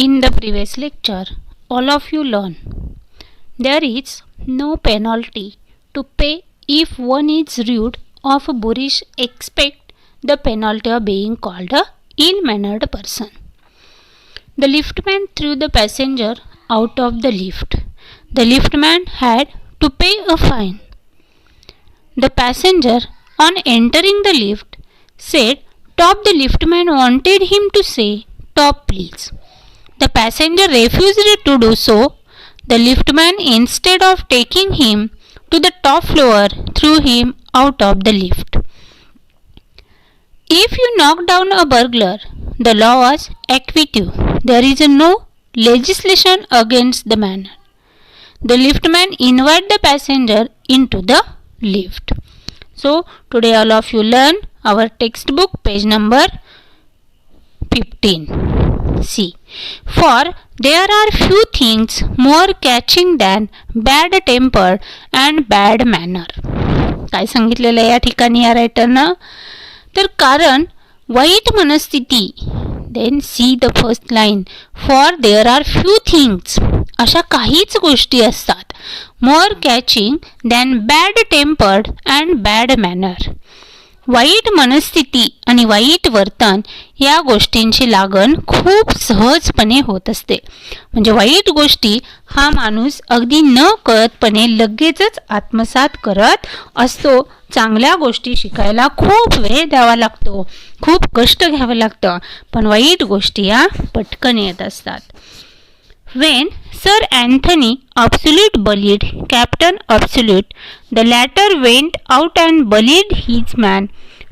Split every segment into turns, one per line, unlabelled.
In the previous lecture, all of you learn there is no penalty to pay if one is rude or boorish, except the penalty of being called a ill-mannered person. The liftman threw the passenger out of the lift. The liftman had to pay a fine. The passenger, on entering the lift, said top. The liftman wanted him to say top please. The passenger refused to do so. The liftman, instead of taking him to the top floor, threw him out of the lift. If you knock down a burglar, the law was acquitted. There is no legislation against the manner. The liftman invited the passenger into the lift. So, today all of you learn our textbook page number 15. See, for there are few things more catching than bad temper and bad manner. काय सांगितलेलं आहे या ठिकाणी या रायटरनं? तर कारण वाईट मनस्थिती, then see the first line, for there are few things, अशा काहीच गोष्टी असतात, more catching than bad tempered and bad manner. वाईट मनस्थिती आणि वाईट वर्तन या गोष्टींची लागण खूप सहजपणे होत असते. म्हणजे वाईट गोष्टी हा माणूस अगदी न कळतपणे लगेचच आत्मसात करत असतो. चांगल्या गोष्टी शिकायला खूप वेळ द्यावा लागतो, खूप कष्ट घ्यावं लागतं, पण वाईट गोष्टी या पटकन येत असतात. When Sir Anthony Absolute bullied Captain Absolute, the latter went out and bullied his man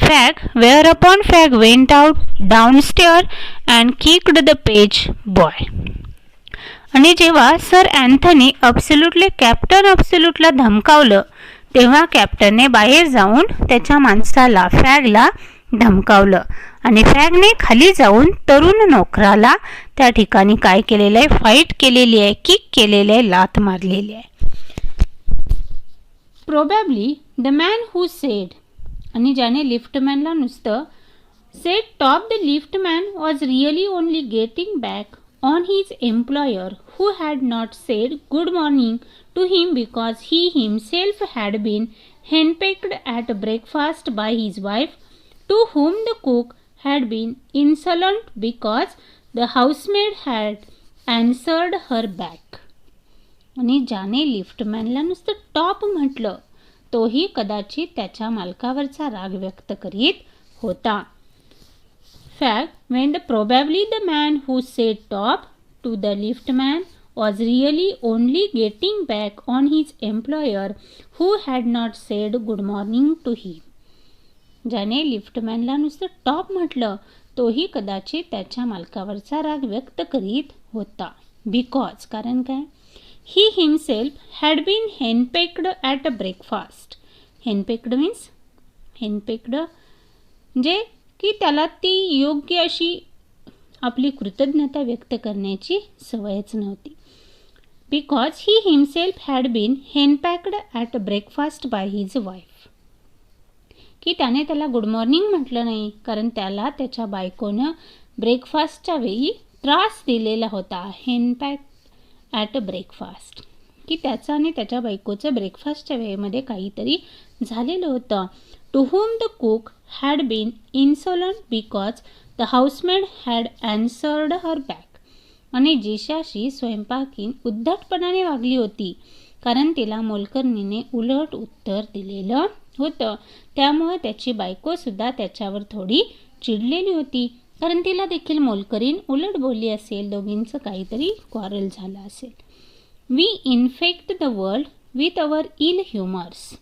Fag, whereupon Fag went out downstairs and kicked the page boy. आणि जेव्हा सर अँथनी अब्सोल्युटली कॅप्टन अब्सोल्यूटला धमकावलं, तेव्हा कॅप्टनने बाहेर जाऊन त्याच्या माणसाला फॅगला धमकावलं आणि फॅगने खाली जाऊन तरुण नोकराला त्या ठिकाणी काय केलेलं आहे, फाईट केलेली आहे, किक केलेली आहे, लात मारलेली आहे. Probably the man who said, आणि ज्याने लिफ्टमॅनला नुसतं sed top, the liftman was really only getting back on his employer who had not sed good morning to him because he himself had been henpecked at breakfast by his wife, to whom the cook had been insolent because the housemaid had answered her back. आणि ज्याने लिफ्टमॅनला नुसतं top म्हटलं, तोही कदाचित त्याच्या मालकावरचा राग व्यक्त करीत होता. Fact, when probably the man who said top to the liftman was really only getting back on his employer who had not said good morning to him. ज्याने लिफ्टमॅनला नुसतं टॉप म्हटलं, तोही कदाचित त्याच्या मालकावरचा राग व्यक्त करीत होता. बिकॉज, कारण काय, he himself had been henpecked at a breakfast. Henpecked means, henpecked म्हणजे की त्याला ती योग्य अशी आपली कृतज्ञता व्यक्त करण्याची सवयच नव्हती. Because he himself had been henpecked at breakfast by his wife. की त्याने त्याला गुड मॉर्निंग म्हटलं नाही, कारण त्याला त्याच्या बायकोनं ब्रेकफास्टच्या वेळी त्रास दिलेला होता. हेनपॅक ॲट ब्रेकफास्ट, की त्याचं आणि त्याच्या बायकोचं ब्रेकफास्टच्या वेळेमध्ये काहीतरी झालेलं होतं. To whom the cook had been insolent because the housemaid had answered her back. आणि जिशाशी स्वयंपाकीन उद्धटपणाने वागली होती, कारण तिला मोलकरणीने उलट उत्तर दिलेलं होतं. त्यामुळे त्याची बायकोसुद्धा त्याच्यावर थोडी चिडलेली होती, कारण तिला देखील मोलकरीण उलट बोलली असेल, दोघींचं काहीतरी क्वारल झालं असेल. We infect the world with our ill humours.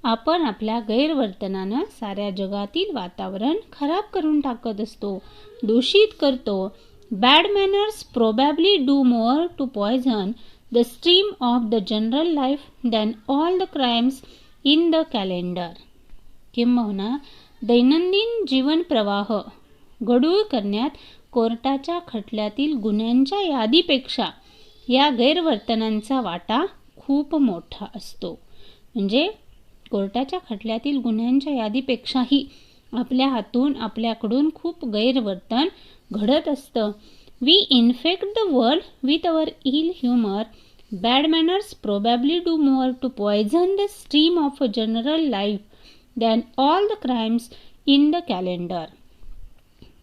आपण आपल्या गैरवर्तनानं साऱ्या जगातील वातावरण खराब करून टाकत असतो, दूषित करतो. Bad manners probably do more to poison the stream of the general life than all the crimes in the calendar. किंबहुना दैनंदिन जीवन प्रवाह गढूळ करण्यात कोर्टाच्या खटल्यातील गुन्ह्यांच्या यादीपेक्षा या गैरवर्तनांचा वाटा खूप मोठा असतो. म्हणजे कोर्टाच्या खटल्यातील गुन्ह्यांच्या यादीपेक्षाही आपल्या हातून, आपल्याकडून खूप गैरवर्तन घडत असतं. We infect the world with our ill humor. Bad manners probably do more to poison the stream of a general life than all the crimes in the calendar.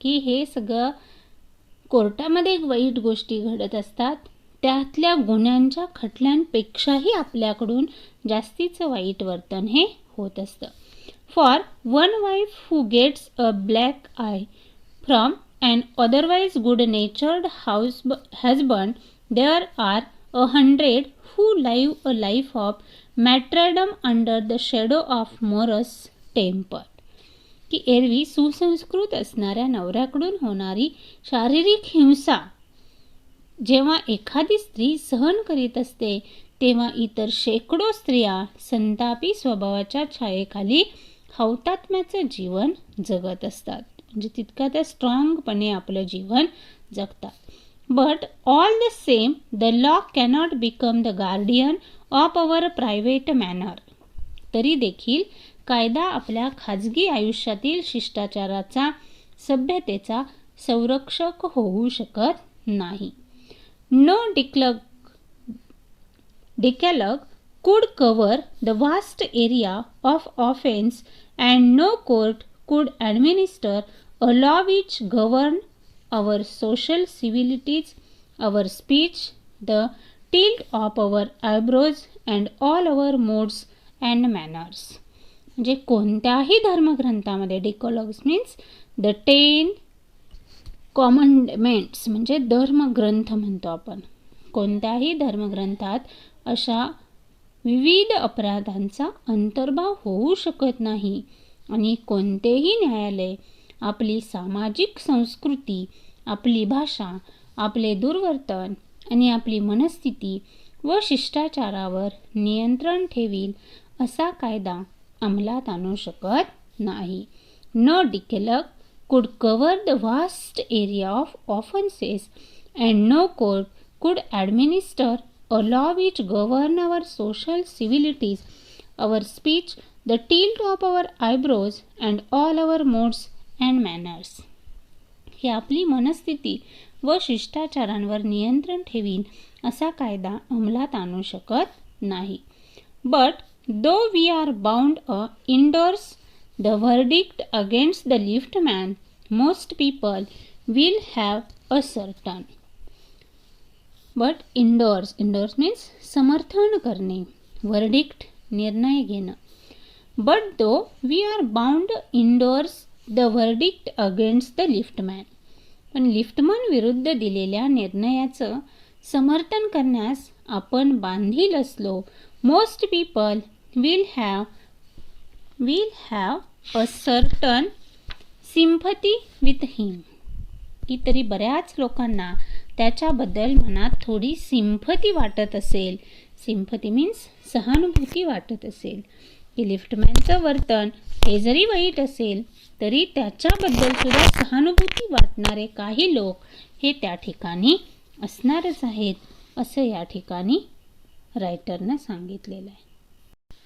की हे सगळं कोर्टामध्ये वाईट गोष्टी घडत असतात, त्यातल्या गुन्ह्यांच्या खटल्यांपेक्षाही आपल्याकडून जास्तीचं वाईट वर्तन हे होत असतं. For one wife who gets a black I from an otherwise good-natured husband, there are 100 who live a life of martyrdom under the shadow of morose temper. की एरवी सुसंस्कृत असणाऱ्या नवऱ्याकडून होणारी शारीरिक हिंसा जेव्हा एखादी स्त्री सहन करीत असते, तेव्हा इतर शेकडो स्त्रिया संतापी स्वभावाच्या छायेखाली हौतात्म्याचं जीवन जगत असतात. म्हणजे तितका त्या स्ट्रॉंगपणे आपलं जीवन जगतात. But all the same the law cannot become the guardian of our private manner. तरी देखील कायदा आपल्या खाजगी आयुष्यातील शिष्टाचाराचा, सभ्यतेचा संरक्षक होऊ शकत नाही. No decalogue could cover the vast area of offense, and no court could administer a law which govern our social civilities, our speech, the tilt of our eyebrows, and all our modes and manners. म्हणजे कोणत्याही धर्मग्रंथामध्ये डिकॉलॉग्स means the 10 कॉमंडमेंट्स म्हणजे धर्मग्रंथ म्हणतो आपण. कोणत्याही धर्मग्रंथात अशा विविध अपराधांचा अंतर्भाव होऊ शकत नाही आणि कोणतेही न्यायालय आपली सामाजिक संस्कृती, आपली भाषा, आपले दुर्वर्तन आणि आपली मनस्थिती व शिष्टाचारावर नियंत्रण ठेवील असा कायदा अंमलात आणू शकत नाही. No decalogue could cover the vast area of offenses, and no court could administer a law which govern our social civilities, our speech, the tilt of our eyebrows, and all our modes and manners. ही आपली मनस्थिती व शिष्टाचारांवर नियंत्रण ठेवीन असा कायदा अंमलात आणू शकत नाही. But though we are bound to endorse the verdict against the liftman, most people will have a certain. But endorse means समर्थन करणे, verdict निर्णय घेणं. But though we are bound to endorse the verdict against the liftman, पण liftman विरुद्ध दिलेल्या निर्णयाचं समर्थन करण्यास आपण बांधील असलो, most people will have a certain sympathy with him. की तरी बऱ्याच लोकांना त्याच्याबद्दल मनात थोडी सिम्पथी वाटत असेल. सिम्पथी मीन्स सहानुभूती वाटत असेल. की लिफ्टमॅनचं वर्तन हे जरी वाईट असेल तरी त्याच्याबद्दल सुद्धा सहानुभूती वाटणारे काही लोक हे त्या ठिकाणी असणारच आहेत, असं या ठिकाणी रायटरनं सांगितलेलं आहे.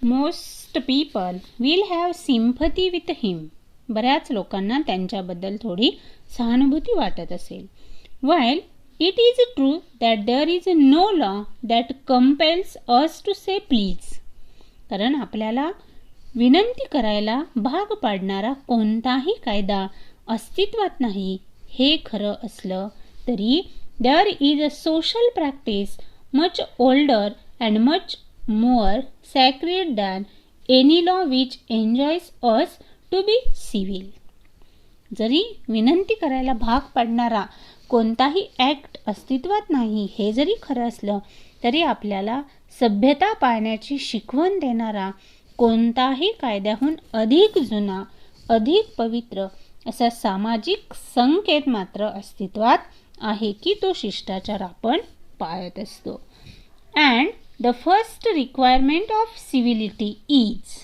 Most people will have sympathy with him. बऱ्याच लोकांना त्यांच्याबद्दल थोडी सहानुभूती वाटत असेल. While it is true that there is no law that compels us to say please. कारण आपल्याला विनंती करायला भाग पाडणारा कोणताही कायदा अस्तित्वात नाही हे खरं असलं तरी there is a social practice much older and much more sacred than any law which enjoys us to be civil. जरी विनंती करायला भाग पाडणारा कोणताही ॲक्ट अस्तित्वात नाही हे जरी खरं असलं तरी आपल्याला सभ्यता पाळण्याची शिकवण देणारा कोणताही कायद्याहून अधिक जुना, अधिक पवित्र असा सामाजिक संकेत मात्र अस्तित्वात आहे की तो शिष्टाचार आपण पाळत असतो. And the first requirement of civility is.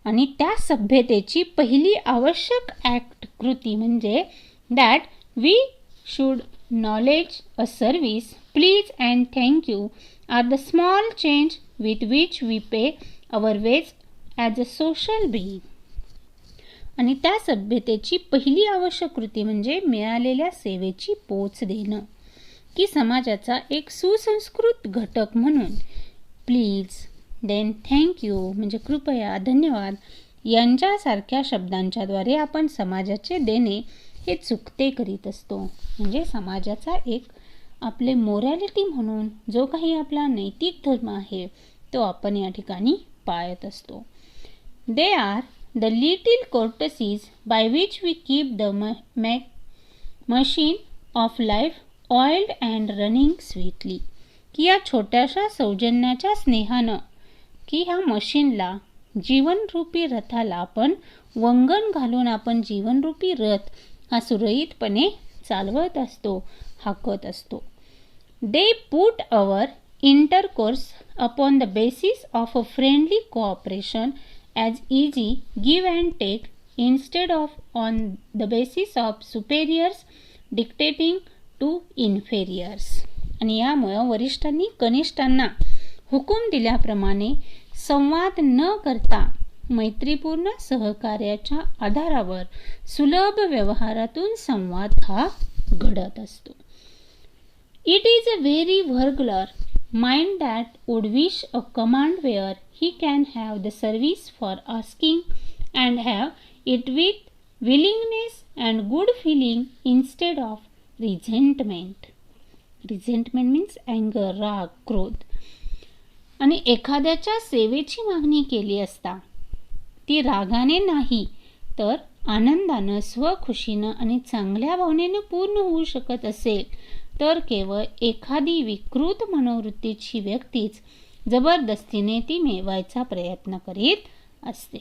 आणि त्या सभ्यतेची पहिली आवश्यक ॲक्ट कृती म्हणजे that we should knowledge a service, please and thank you are the small change with which we pay our ways as a social being. आणि त्या सभ्यतेची पहिली आवश्यक कृती म्हणजे मिळालेल्या सेवेची पोच देणं, की समाजाचा एक सुसंस्कृत घटक म्हणून प्लीज, देन थँक्यू म्हणजे कृपया, धन्यवाद यांच्यासारख्या शब्दांच्याद्वारे आपण समाजाचे देणे हे चुकते करीत असतो. म्हणजे समाजाचा एक आपले मोरॅलिटी म्हणून जो काही आपला नैतिक धर्म आहे तो आपण या ठिकाणी पाळत असतो. They are the little courtesies by which we keep the machine of life oiled and running sweetly. की या छोट्याशा सौजन्याच्या स्नेहानं की ह्या मशीनला, जीवनरूपी रथाला आपण वंगण घालून आपण जीवनरूपी रथ हा सुरळीतपणे चालवत असतो, हाकत असतो. They put our intercourse upon the basis of a friendly cooperation as easy give and take instead of on the basis of superiors dictating to inferiors. आणि यामुळे वरिष्ठांनी कनिष्ठांना हुकूम दिल्याप्रमाणे संवाद न करता मैत्रीपूर्ण सहकार्याच्या आधारावर सुलभ व्यवहारातून संवाद हा घडत असतो. It is a very vulgar mind that would wish a command where he can have the service for asking and have it with willingness and good feeling instead of resentment. Resentment means anger, राग, क्रोध. आणि एखाद्याच्या सेवेची मागणी केली असता ती रागाने नाही तर आनंदानं, स्वखुशीनं आणि चांगल्या भावनेनं पूर्ण होऊ शकत असेल तर केवळ एखादी विकृत मनोवृत्तीची व्यक्तीच जबरदस्तीने ती मिळवायचा प्रयत्न करीत असते.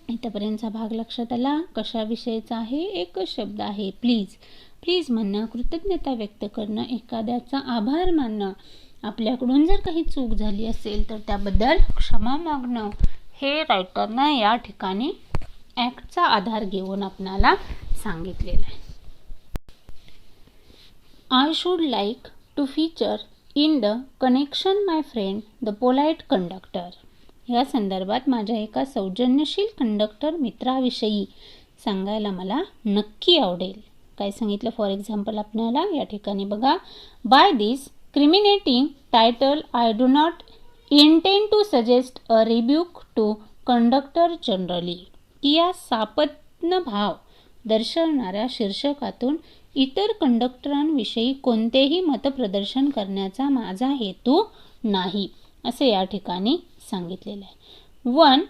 इथपर्यंतचा भाग लक्षात आला. कशाविषयीचा आहे? एकच शब्द आहे, प्लीज. प्लीज म्हणणं, कृतज्ञता व्यक्त करणं, एखाद्याचा आभार मानणं, आपल्याकडून जर काही चूक झाली असेल तर त्याबद्दल क्षमा मागणं, हे रायटरनं या ठिकाणी ॲक्टचा आधार घेऊन आपणाला सांगितलेलं आहे. I should like to feature in the connection my friend the polite conductor. या संदर्भात माझ्या एका सौजन्यशील कंडक्टर मित्राविषयी सांगायला मला नक्की आवडेल. काय सांगितलं? फॉर एक्झाम्पल आपल्याला या ठिकाणी बघा. By this criminating title I do not intend to suggest a rebuke to conductor generally. की या सापत्न भाव दर्शवणाऱ्या शीर्षकातून इतर कंडक्टरांविषयी कोणतेही मतप्रदर्शन करण्याचा माझा हेतू नाही, असे या ठिकाणी सांगितलेलं आहे. वन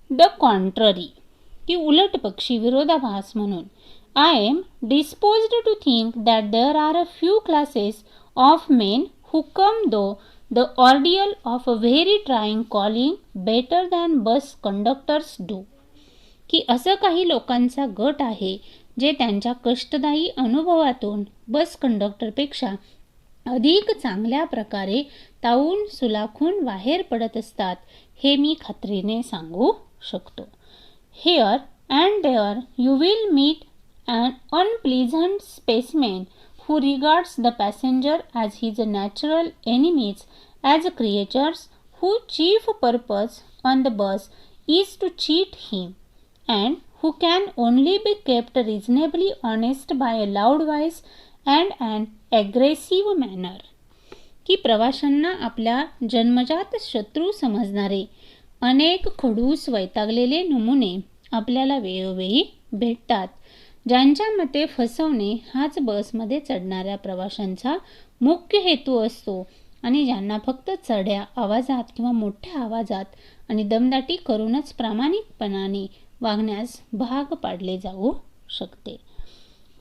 द कॉन्ट्ररी की उलट पक्षी, विरोधाभास म्हणून I am disposed to think that there are a few classes of men who come through the ordeal of a very trying calling better than bus conductors do. की असं काही लोकांचा गट आहे जे त्यांच्या कष्टदायी अनुभवातून बस कंडक्टरपेक्षा अधिक चांगल्या प्रकारे तावून सुलाखून बाहेर पडत असतात, हे मी खात्रीने सांगू शकतो. Here and there you will meet an unpleasant specimen who regards the passenger as his natural enemies, as creatures whose chief purpose on the bus is to cheat him, and who can only be kept reasonably honest by a loud voice and an aggressive manner. की प्रवाशांना आपल्या जन्मजात शत्रू समजणारे अनेक खडूस वैतागलेले नमुने आपल्याला वेळोवेळी भेटतात, ज्यांच्या मते फसवणे हाच बसमध्ये चढणाऱ्या प्रवाशांचा मुख्य हेतू असतो आणि ज्यांना फक्त चढ्या आवाजात किंवा मोठ्या आवाजात आणि दमदाटी करूनच प्रामाणिकपणाने वागण्यास भाग पाडले जाऊ शकते.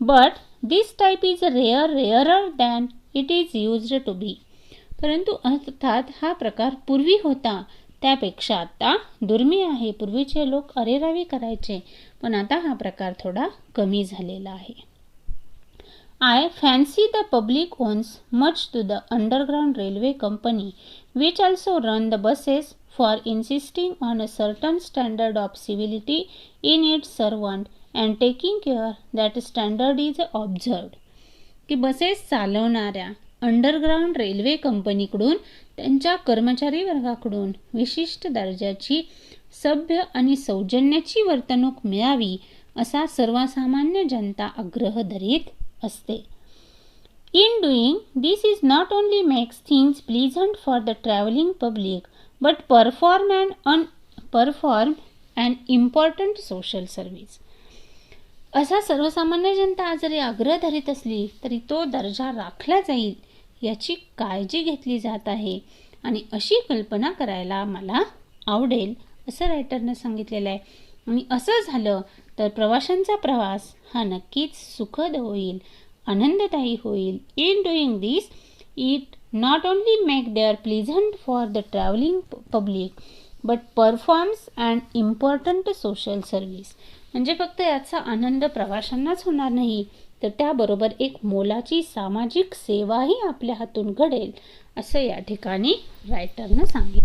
But this type is rarer than it is used to be. परंतु अर्थात हा प्रकार पूर्वी होता त्यापेक्षा आता दुर्मिळ आहे. पूर्वीचे लोक अरेरावी करायचे, पण आता हा प्रकार थोडा कमी झालेला आहे. I fancy the public owes much to the underground railway company which also run the buses for insisting on a certain standard of civility in its servant and taking care that standard is observed. की buses चालवणाऱ्या underground railway कंपनीकडून त्यांच्या कर्मचारी वर्गाकडून विशिष्ट दर्जाची सभ्य आणि सौजन्याची वर्तणूक मिळावी असा सर्वसामान्य जनता आग्रह धरीत असते. In doing this is not only makes things pleasant for the traveling public but perform an important social service. असा सर्वसामान्य जनता जरी आग्रह धरीत असली तरी तो दर्जा राखला जाईल याची काळजी घेतली जात आहे आणि अशी कल्पना करायला मला आवडेल असं रायटरनं सांगितलेलं आहे. आणि असं झालं तर प्रवाशांचा प्रवास हा नक्कीच सुखद होईल, आनंददायी होईल. In doing this, it not only make their pleasant for the traveling public, but performs an important social service. म्हणजे फक्त याचा आनंद प्रवाशांनाच होणार नाही तर त्याबरोबर एक मोलाची सामाजिक सेवाही आपल्या हातून घडेल असं या ठिकाणी रायटरनं सांगितलं.